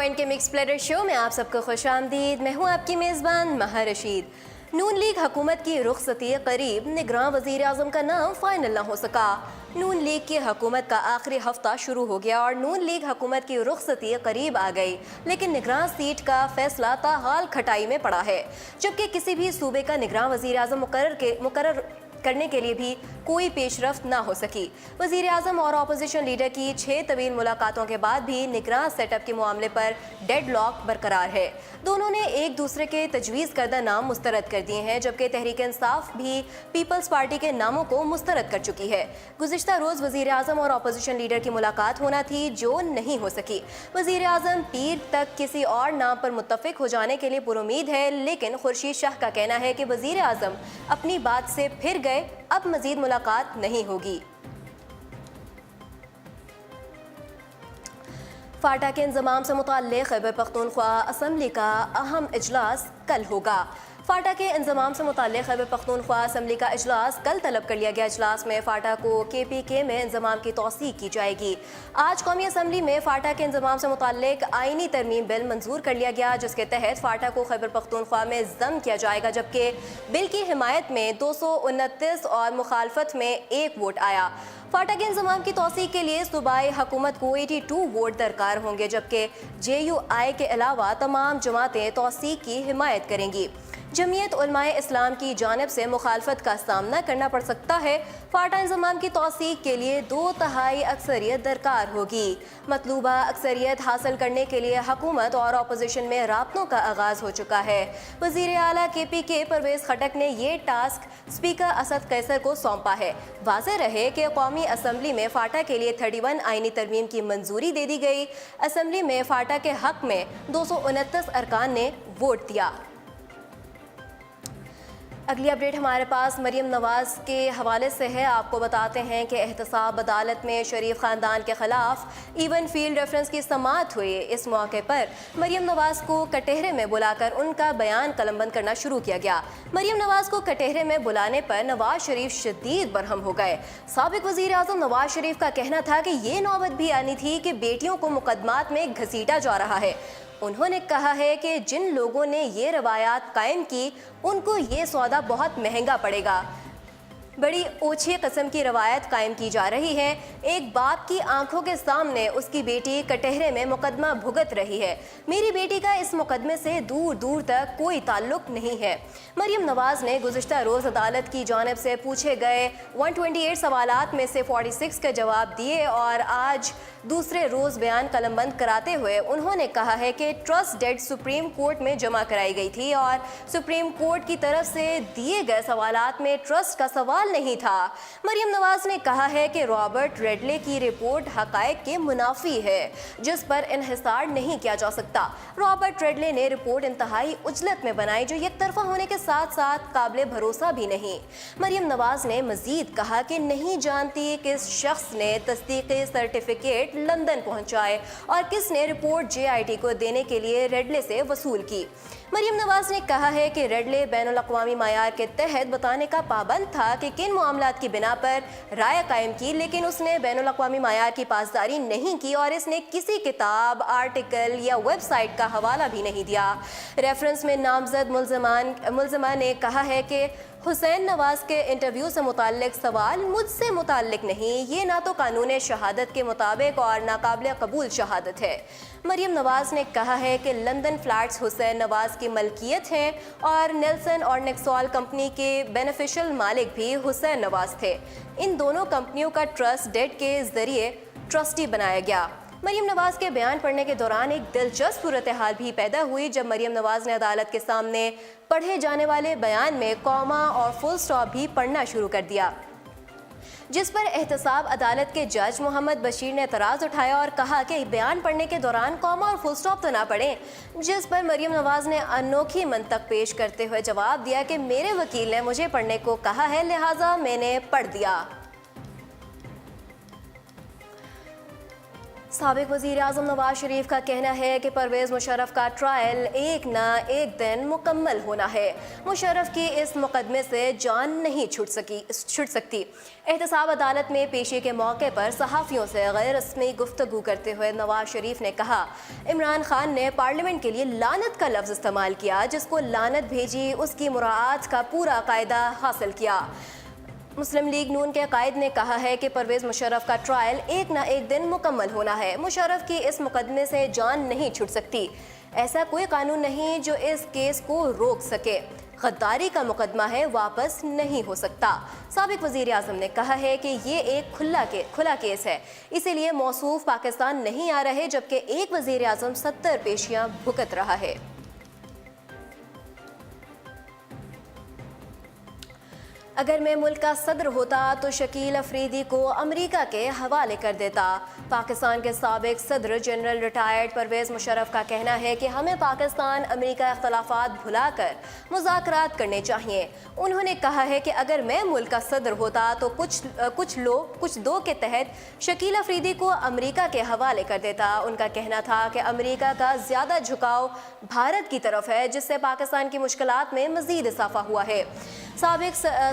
Point के mix platter show में आप सबको खुश आमदीद। मैं हूँ आपकी मेज़बान महा रशीद। नून लीग हुकूमत की रुखसती करीब, निगरान वज़ीर आज़म का नाम फाइनल न हो सका। नून लीग की हुकूमत का आखिरी हफ्ता शुरू हो गया और नून लीग हुकूमत की रुखसती करीब आ गई, लेकिन निगरान सीट का फैसला ताहाल खटाई में पड़ा है। जबकि किसी भी सूबे का निगरान वज़ीर आज़म मुकर्रर करने के लिए भी कोई पेशरफ्त ना हो सकी। वज़ीर आज़म और अपोजिशन लीडर की 6 तवील मुलाकातों के बाद भी निगरान सेटअप के मामले पर डेडलॉक बरकरार है। दोनों ने एक दूसरे के तजवीज़ करदा नाम मुस्तरद कर दिए हैं, जबकि तहरीक इंसाफ भी पीपल्स पार्टी के नामों को मुस्तरद कर चुकी है। गुज़िश्ता रोज़ वज़ीर आज़म और अपोजिशन लीडर की मुलाकात होना थी, जो नहीं हो सकी। वज़ीर आज़म पीर तक किसी और नाम पर मुत्तफ़िक हो जाने के लिए पुरुमीद है, लेकिन खुर्शीद शाह का कहना है कि वज़ीर आज़म अपनी बात से फिर गए, अब मज़ीद मुलाकात नहीं होगी। फाटा के इंज़माम से मुताल्लिक़ खैबर पख्तूनख्वा असम्बली का अहम इजलास कल होगा। फाटा के इंज़माम से मुताल्लिक़ खैबर पख्तूनख्वा असम्बली का इजलास कल तलब कर लिया गया। इजलास में फाटा को KPK में इंज़माम की तौसीक़ की जाएगी। आज कौमी असम्बली में फाटा के इंज़माम से मुताल्लिक़ आइनी तरमीम बिल मंजूर कर लिया गया, जिसके तहत फाटा को खैबर पख्तूनख्वा में ज़म किया जाएगा, जबकि बिल की हिमायत में 229 और मुखालफत में 1 वोट आया। फाटा के इंज़माम की तौसीक़ के लिए सूबाई हुकूमत को 82 वोट दरकार होंगे, जबकि JUI के अलावा तमाम जमातें तौसीक़ की हिमायत करेंगी। जमीयत उलमाए इस्लाम की जानिब से मुखालफत का सामना करना पड़ सकता है। फाटा इंज़माम की तौसीक़ के लिए 2/3 अक्सरियत दरकार होगी। मतलूबा अक्सरियत हासिल करने के लिए हुकूमत और अपोजिशन में राब्तों का आगाज़ हो चुका है। वज़ीर आला KPK परवेज़ खटक ने ये टास्क स्पीकर असद कैसर को सौंपा है। वाज़ेह रहे कि कौमी असम्बली में फाटा के लिए 31 आइनी तरमीम की मंजूरी दे दी गई। असम्बली में फाटा के हक़ में 229 अरकान ने वोट दिया। अगली अपडेट हमारे पास मरियम नवाज़ के हवाले से है। आपको बताते हैं कि एहतसाब अदालत में शरीफ ख़ानदान के ख़िलाफ़ इवन फील्ड रेफरेंस की समाअत हुई। इस मौके पर मरियम नवाज़ को कटहरे में बुलाकर उनका बयान कलमबंद करना शुरू किया गया। मरियम नवाज़ को कटहरे में बुलाने पर नवाज शरीफ शदीद बरहम हो गए। साबिक़ वज़ीर आज़म नवाज शरीफ का कहना था कि ये नौबत भी आनी थी कि बेटियों को मुकदमात में घसीटा जा रहा है। उन्होंने कहा है कि जिन लोगों ने ये रवायात कायम की, उनको ये सौदा बहुत महंगा पड़ेगा। बड़ी ओछी किस्म की रवायत कायम की जा रही है। एक बाप की आंखों के सामने उसकी बेटी कटहरे में मुकदमा भुगत रही है। मेरी बेटी का इस मुकदमे से दूर दूर तक कोई ताल्लुक नहीं है। मरियम नवाज़ ने गुज़िश्ता रोज़ अदालत की जानिब से पूछे गए 128 सवालात में से 46 के जवाब दिए और आज दूसरे रोज़ बयान कलमबंद कराते हुए उन्होंने कहा है कि ट्रस्ट डेट सुप्रीम कोर्ट में जमा कराई गई थी और सुप्रीम कोर्ट की तरफ से दिए गए सवालात में ट्रस्ट का सवाल नहीं था। मरियम नवाज़ ने कहा है कि रॉबर्ट रेडले की रिपोर्ट हक़ाइक़ के मुनाफी है, जिस पर इन्हिसार नहीं किया जा सकता। रॉबर्ट रेडले ने रिपोर्ट इंतहाई उजलत में बनाई, जो एक तरफा होने के साथ साथ काबिल भरोसा भी नहीं। मरियम नवाज़ ने मज़ीद कहा कि नहीं जानती किस शख्स ने तस्दीक़ी सर्टिफिकेट लंदन पहुंचाए और किसने रिपोर्ट JIT को देने के लिए रेडले से वसूल की। मरियम नवाज़ ने कहा है कि रेडले बैनुल अक़वामी मायार के तहत बताने का पाबंद था कि किन मामलात की बिना पर राय कायम की, लेकिन उसने बैनुल अक़वामी मायार की पासदारी नहीं की और इसने किसी किताब, आर्टिकल या वेबसाइट का हवाला भी नहीं दिया। रेफरेंस में नामजद मुल्ज़मा ने कहा है कि हुसैन नवाज़ के इंटरव्यू से मुताल्लिक सवाल मुझसे मुताल्लिक नहीं, ये ना तो कानून शहादत के मुताबिक और नाकाबिल कबूल शहादत है। मरियम नवाज़ ने कहा है कि लंदन फ्लैट्स हुसैन नवाज़ की मलकियत हैं और नेल्सन और नेक्सॉल कंपनी के बेनिफिशियल मालिक भी हुसैन नवाज़ थे। इन दोनों कंपनियों का ट्रस्ट डेट के ज़रिए ट्रस्टी बनाया गया। मरियम नवाज़ के बयान पढ़ने के दौरान एक दिलचस्प सूरत हाल भी पैदा हुई, जब मरियम नवाज़ ने अदालत के सामने पढ़े जाने वाले बयान में कॉमा और फुल स्टॉप भी पढ़ना शुरू कर दिया, जिस पर एहतसाब अदालत के जज मोहम्मद बशीर ने एतराज़ उठाया और कहा कि बयान पढ़ने के दौरान कॉमा और फुल स्टॉप तो ना पढ़ें। जिस पर मरियम नवाज़ ने अनोखी मंतक पेश करते हुए जवाब दिया कि मेरे वकील ने मुझे पढ़ने को कहा है, लिहाजा मैंने पढ़ दिया। साबिक वज़ीर आज़म नवाज शरीफ का कहना है कि परवेज़ मुशर्रफ का ट्रायल एक न एक दिन मुकम्मल होना है। मुशर्रफ की इस मुकदमे से जान नहीं छूट सकती। एहतसाब अदालत में पेशी के मौके पर सहाफ़ियों से गैर रस्मी गुफ्तगू करते हुए नवाज शरीफ ने कहा, इमरान खान ने पार्लियामेंट के लिए लानत का लफ्ज़ इस्तेमाल किया, जिसको लानत भेजी उसकी मुराआत का पूरा कायदा हासिल किया। मुस्लिम लीग नून के कायद ने कहा है कि परवेज़ मुशर्रफ का ट्रायल एक ना एक दिन मुकम्मल होना है। मुशर्रफ की इस मुकदमे से जान नहीं छूट सकती। ऐसा कोई कानून नहीं जो इस केस को रोक सके। गद्दारी का मुकदमा है, वापस नहीं हो सकता। साबिक वज़ीर आज़म ने कहा है कि ये एक खुला केस है, इसीलिए मौसूफ पाकिस्तान नहीं आ रहे, जबकि एक वज़ीर आज़म 70 पेशियां भुगत रहा है। अगर मैं मुल्क का सदर होता तो शकील अफरीदी को अमेरिका के हवाले कर देता। पाकिस्तान के साबिक सदर जनरल रिटायर्ड परवेज़ मुशर्रफ का कहना है कि हमें पाकिस्तान अमेरिका इख्तलाफात भुलाकर मुज़ाकरात करने चाहिए। उन्होंने कहा है कि अगर मैं मुल्क का सदर होता तो कुछ दो के तहत शकील अफरीदी को अमेरिका के हवाले कर देता। उनका कहना था कि अमेरिका का ज़्यादा झुकाव भारत की तरफ है, जिससे पाकिस्तान की मुश्किलात में मज़ीद इजाफा हुआ है।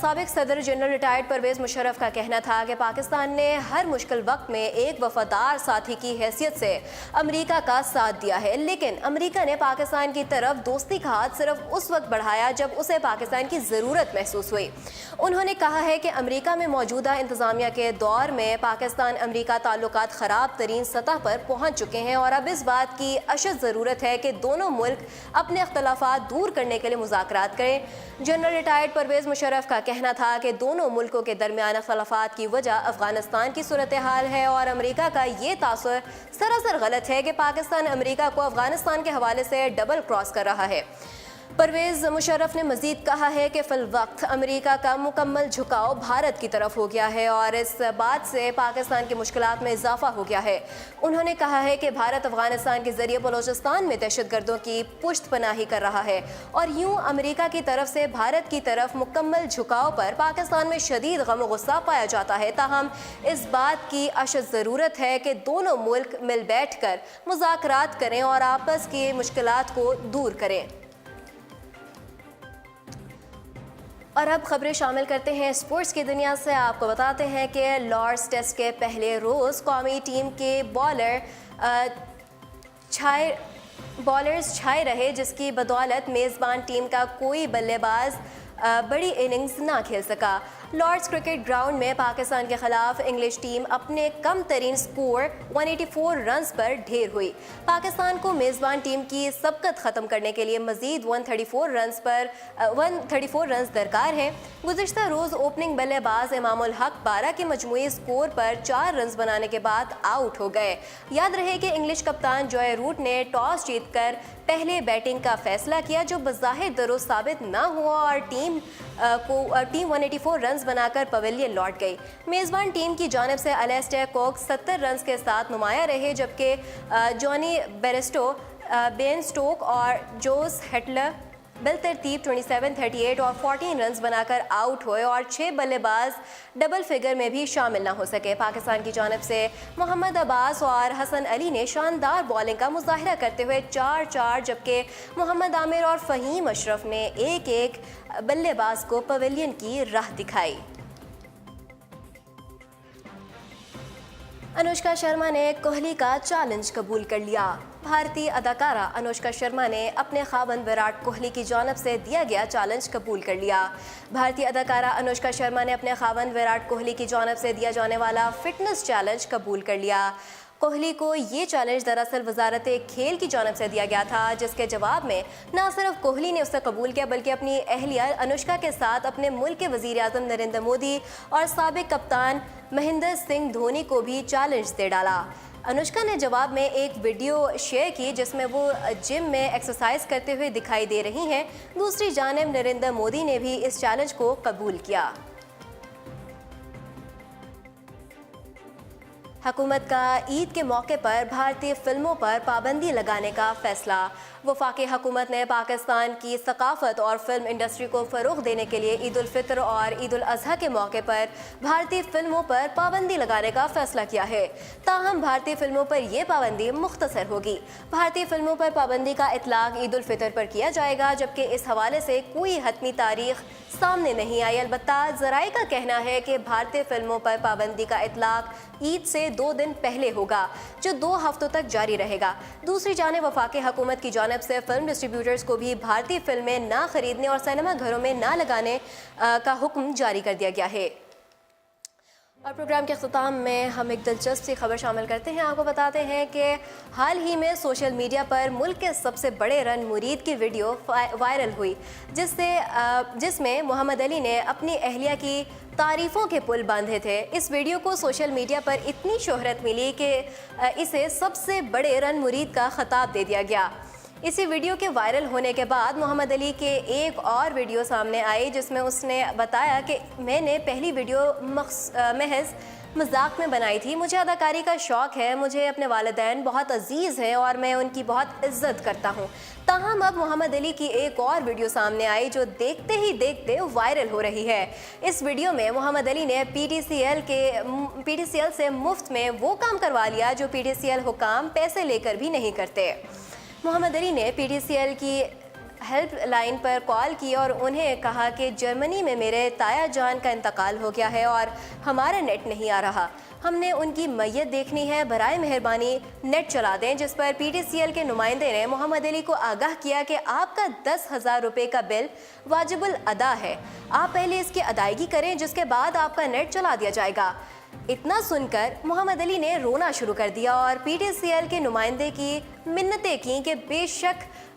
साबिक सदर जनरल रिटायर्ड परवेज़ मुशर्रफ का कहना था कि पाकिस्तान ने हर मुश्किल वक्त में एक वफादार साथी की हैसियत से अमेरिका का साथ दिया है, लेकिन अमेरिका ने पाकिस्तान की तरफ दोस्ती का हाथ सिर्फ उस वक्त बढ़ाया जब उसे पाकिस्तान की ज़रूरत महसूस हुई। उन्होंने कहा है कि अमेरिका में मौजूदा इंतज़ामिया के दौर में पाकिस्तान अमेरिका ताल्लुकात ख़राब तरीन सतह पर पहुँच चुके हैं और अब इस बात की अशद ज़रूरत है कि दोनों मुल्क अपने अख्तलाफात दूर करने के लिए मुज़ाकरात करें। जनरल रिटायर्ड परवेज़ मुशर्रफ का कहना था कि दोनों मुल्कों के दरमियान अख्तलाफात की वजह अफगानिस्तान की सूरत हाल है और अमेरिका का ये तासुर सरासर गलत है कि पाकिस्तान अमेरिका को अफगानिस्तान के हवाले से डबल क्रॉस कर रहा है। परवेज़ मुशर्रफ ने मज़ीद कहा है कि फ़िल वक्त अमेरिका का मुकम्मल झुकाव भारत की तरफ हो गया है और इस बात से पाकिस्तान की मुश्किलात में इजाफा हो गया है। उन्होंने कहा है कि भारत अफगानिस्तान के ज़रिए बलोचिस्तान में दहशतगर्दों की पुश्त पनाही कर रहा है और यूँ अमेरिका की तरफ से भारत की तरफ मुकम्मल झुकाव पर पाकिस्तान में शदीद गम गुस्सा पाया जाता है। ताहम इस बात की अशद ज़रूरत है कि दोनों मुल्क मिल बैठ कर मुज़ाकरात करें और आपस की मुश्किलात को दूर करें। और अब खबरें शामिल करते हैं स्पोर्ट्स की दुनिया से। आपको बताते हैं कि लॉर्ड्स टेस्ट के पहले रोज़ कौमी टीम के बॉलर्स छाए रहे, जिसकी बदौलत मेज़बान टीम का कोई बल्लेबाज बड़ी इनिंग्स ना खेल सका। लॉर्ड्स क्रिकेट ग्राउंड में पाकिस्तान के खिलाफ इंग्लिश टीम अपने कम तरीन स्कोर 184 रन्स पर ढेर हुई। पाकिस्तान को मेज़बान टीम की सबकत ख़त्म करने के लिए मज़ीद 134 रन्स दरकार हैं। गुज़िश्ता रोज़ ओपनिंग बल्लेबाज इमामुल हक 12 के मजमूई स्कोर पर 4 रन्स बनाने के बाद आउट हो गए। याद रहे कि इंग्लिश कप्तान जॉय रूट ने टॉस जीतकर पहले बैटिंग का फैसला किया, जो बज़ाहिर दुरुस्त साबित ना हुआ और टीम 184 रन्स बनाकर पवेलियन लौट गई। मेज़बान टीम की जानिब से अलेस्टर कुक 70 रन्स के साथ नुमाया रहे, जबकि जॉनी बेरेस्टो, बेन स्टोक और जोस हेटलर बिलतरतीब 27, 38 और 14 रन्स बनाकर आउट हुए और 6 बल्लेबाज डबल फिगर में भी शामिल न हो सके। पाकिस्तान की जानिब से मोहम्मद अब्बास और हसन अली ने शानदार बॉलिंग का मुजाहिरा करते हुए 4-4, जबकि मोहम्मद आमिर और फ़हीम अशरफ ने एक बल्लेबाज को पवेलियन की राह दिखाई। अनुष्का शर्मा ने कोहली का चैलेंज कबूल कर लिया। भारतीय अदाकारा अनुष्का शर्मा ने अपने खावंद विराट कोहली की जानिब से दिया गया चैलेंज कबूल कर लिया। भारतीय अदाकारा अनुष्का शर्मा ने अपने खावंद विराट कोहली की जानिब से दिया जाने वाला फिटनेस चैलेंज कबूल कर लिया। कोहली को ये चैलेंज दरअसल वजारत खेल की जानिब से दिया गया था, जिसके जवाब में न सिर्फ कोहली ने उसे कबूल किया बल्कि अपनी अहलिया अनुष्का के साथ अपने मुल्क के वज़ीर आज़म नरेंद्र मोदी और साबिक कप्तान महेंद्र सिंह धोनी को भी चैलेंज दे डाला। अनुष्का ने जवाब में एक वीडियो शेयर की जिसमें वो जिम में एक्सरसाइज करते हुए दिखाई दे रही हैं। दूसरी जानिब नरेंद्र मोदी ने भी इस चैलेंज को कबूल किया। हुकूमत का ईद के मौके पर भारतीय फिल्मों पर पाबंदी लगाने का फैसला। वफाकी हुकूमत ने पाकिस्तान की सकाफत और फिल्म इंडस्ट्री को फ़रोग़ देने के लिए ईद उल फितर और ईद उल अज़हा के मौके पर भारतीय फिल्मों पर पाबंदी लगाने का फैसला किया है। ताहम भारतीय फिल्मों पर यह पाबंदी मुख्तसर होगी। भारतीय फिल्मों पर पाबंदी का इतलाक़ ईद उल फितर पर किया जाएगा, जबकि इस हवाले से कोई हतमी तारीख सामने नहीं आई। अलबत्ता ज़राए का कहना है कि भारतीय फिल्मों पर पाबंदी का इतलाक़ ईद से 2 दिन पहले होगा, जो 2 हफ्तों तक जारी रहेगा। दूसरी जानिब वफाकी हुकूमत की जानिब से फिल्म डिस्ट्रीब्यूटर्स को भी भारतीय फिल्में ना खरीदने और सिनेमा घरों में ना लगाने का हुक्म जारी कर दिया गया है। और प्रोग्राम के अख्ताम में हम एक दिलचस्प सी खबर शामिल करते हैं। आपको बताते हैं कि हाल ही में सोशल मीडिया पर मुल्क के सबसे बड़े रन मुरीद की वीडियो वायरल हुई, जिसमें मोहम्मद अली ने अपनी अहलिया की तारीफ़ों के पुल बांधे थे। इस वीडियो को सोशल मीडिया पर इतनी शोहरत मिली कि इसे सबसे बड़े रन मुरीद का खिताब दे दिया गया। इसी वीडियो के वायरल होने के बाद मोहम्मद अली के एक और वीडियो सामने आई, जिसमें उसने बताया कि मैंने पहली वीडियो महज मजाक में बनाई थी। मुझे अदाकारी का शौक़ है, मुझे अपने वालिदैन बहुत अजीज़ हैं और मैं उनकी बहुत इज्जत करता हूँ। ताहम अब मोहम्मद अली की एक और वीडियो सामने आई जो देखते ही देखते वायरल हो रही है। इस वीडियो में मोहम्मद अली ने पीटीसीएल से मुफ्त में वो काम करवा लिया जो पीटीसीएल हुकाम पैसे लेकर भी नहीं करते। मोहम्मद अली ने पीटीसीएल की हेल्प लाइन पर कॉल की और उन्हें कहा कि जर्मनी में मेरे ताया जान का इंतकाल हो गया है और हमारा नेट नहीं आ रहा, हमने उनकी मैयत देखनी है, बराए मेहरबानी नेट चला दें। जिस पर पीटीसीएल के नुमाइंदे ने मोहम्मद अली को आगाह किया कि आपका 10,000 रुपये का बिल वाजिबुल अदा है, आप पहले इसकी अदायगी करें, जिसके बाद आपका नेट चला दिया जाएगा। इतना सुनकर मोहम्मद अली ने रोना शुरू कर दिया और पीटीसीएल के नुमाइंदे की मिन्नतें की कि बेशक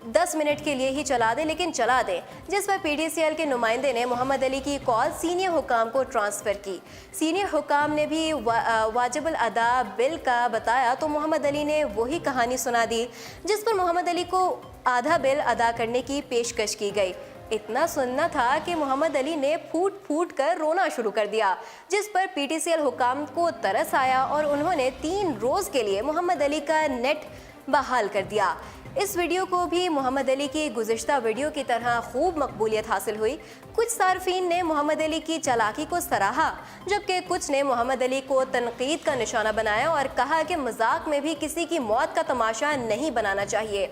10 मिनट के लिए ही चला दें, लेकिन चला दें। जिस पर पीटीसीएल के नुमाइंदे ने मोहम्मद अली की कॉल सीनियर हुकाम को ट्रांसफ़र की। सीनियर हुकाम ने भी वाजिबुल अदा बिल का बताया तो मोहम्मद अली ने वही कहानी सुना दी, जिस पर मोहम्मद अली को आधा बिल अदा करने की पेशकश की गई। इतना सुनना था कि मोहम्मद अली ने फूट फूट कर रोना शुरू कर दिया, जिस पर पीटीसीएल हुकाम को तरस आया और उन्होंने 3 रोज़ के लिए मोहम्मद अली का नेट बहाल कर दिया। इस वीडियो को भी मोहम्मद अली की गुज़िश्ता वीडियो की तरह खूब मकबूलियत हासिल हुई। कुछ सार्फिन ने मोहम्मद अली की चालाकी को सराहा, जबकि कुछ ने मोहम्मद अली को तनकीद का निशाना बनाया और कहा कि मजाक में भी किसी की मौत का तमाशा नहीं बनाना चाहिए।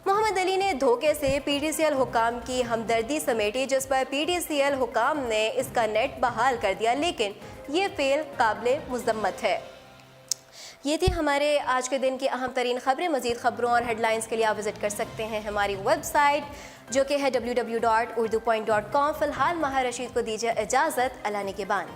मोहम्मद अली ने धोखे से पीटीसीएल हुकाम की हमदर्दी समेटी, जिस पर पीटीसीएल हुकाम ने इसका नेट बहाल कर दिया, लेकिन ये फेल काबिल मुज़म्मत है। ये थी हमारे आज के दिन की अहम तरीन खबरें। मज़ीद खबरों और हेडलाइंस के लिए आप विज़िट कर सकते हैं हमारी वेबसाइट, जो कि है www.urdupoint.com। फ़िलहाल माहिर रशीद को दीजिए इजाज़त। अल्लाह निगहबान।